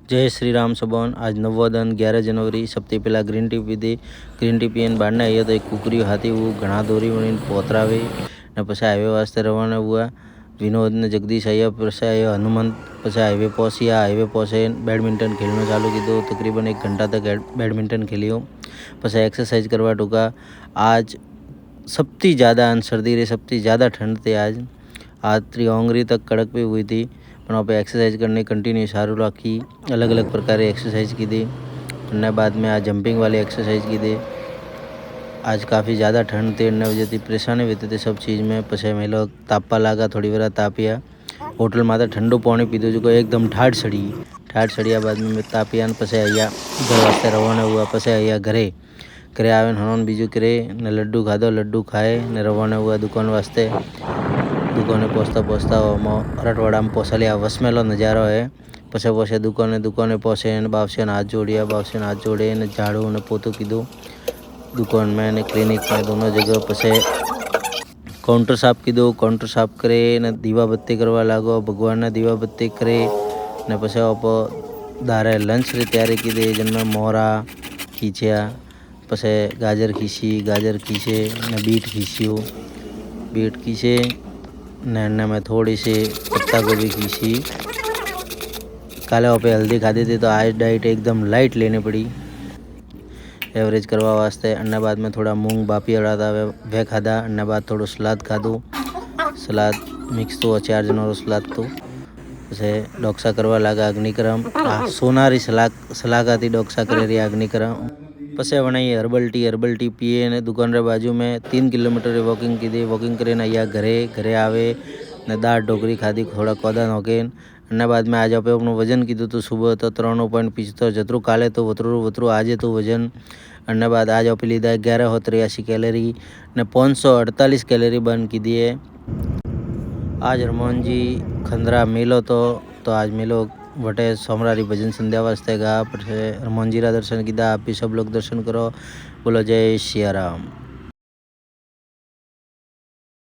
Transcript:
जय श्री राम सबन। आज नवोदन 11 जनवरी। सबसे पहला ग्रीन टी पीधी। ग्रीन टी पीने बाद आया तो एक कुकरी हाथी वो घना दोरी बनी पोतरावे ने पछे हाईवे वास्ते रवाना हुआ। विनोद ने जगदीश आया, पछे आया हनुमंत, पछे हाईवे पहुंचिया। हाईवे पहुंचे बैडमिंटन खेलना चालू कीधो। तकरीबन 1 घंटा तक बैडमिंटन खेलियो। पछे एक्सरसाइज करवा टूका। आज सबसे ज़्यादा सर्दी रही, सबसे ज़्यादा ठंड थी। आज 3 ओंगरी तक कड़क भी हुई थी, पर वहाँ पे एक्सरसाइज करने कंटिन्यू सारू रखी। अलग अलग प्रकार एक्सरसाइज की थी। और बाद में आज जंपिंग वाली एक्सरसाइज की थी। आज काफ़ी ज़्यादा ठंड थी, वजह थी परेशानी होती थी सब चीज़ में। पछे मैं लोग तापा लागा, थोड़ी વાર तापिया। होटल में तो ठंडू पानी पीधो जो एकदम ठाठ सड़िया बाद में तापिया। पछे आया घर वास्ते रवाना हुआ। पछे आया घरे आवे हनोन बीजू करे ने लड्डू खाधो। लड्डू खाए ने रवाना हुआ दुकान वास्ते। दुकाने पहुँचता रटवाड़ा में पहुँचा लिया। वसमेलो नज़ारो है। पछे दुकाने पहुँचे ने बापसे हाथ जोड़े ने झाड़ू ने पोतू कीधु दुकान में ने क्लिनिक में, दोनों जगह। पछे काउंटर साफ कीधो। काउंटर साफ करे ने दीवा बत्ती करवा लागो। भगवान ने दीवा बत्ती करे ने पछे दारे लंच री तैयारी कीधी, जिनमें मोरा खींचा। पछे गाजर खींचे ने बीट खींचे ने में थोड़ी सी पत्ता गोभी खींची। काले वहाँ पे हल्दी खाधी थी, तो आज डाइट एकदम लाइट लेनी पड़ी एवरेज करवा वास्ते। अन्ना बाद में थोड़ा मूंग बापी अड़ा था वे खाधा। अन्ना बाद थोड़ा सलाद खाधो। सलाद मिक्स तो 4 जनों सलाद तो पछे डोक्सा करवा लगा। अग्निक्रम सोनारी सलाह थी डोक्सा करे रही अग्निक्रम। पछे बनाई हर्बल टी पिए ने दुकान रे बाजू में 3 किलोमीटर वॉकिंग की थी। वॉकिंग करे या घरे आवे ने दाल ढोकरी खाधी, थोड़ा कोदा नोकेन। अन्ना बाद में आज आप अपनो वजन कीधु तो सुबह तो 3.75 जतरू काले तो वतरू आज तो वजन। अन्ना बाद आज आप लीधा 1183 कैलरी ने 548 कैलरी बर्न की दी है। आज हनुमान जी खंदरा मेलो तो आज मेलो वटे सोमवारी भजन संध्या वास्ते गा। पर हनुमान जी रा दर्शन कीधा। आप भी सब लोग दर्शन करो। बोलो जय सिया राम।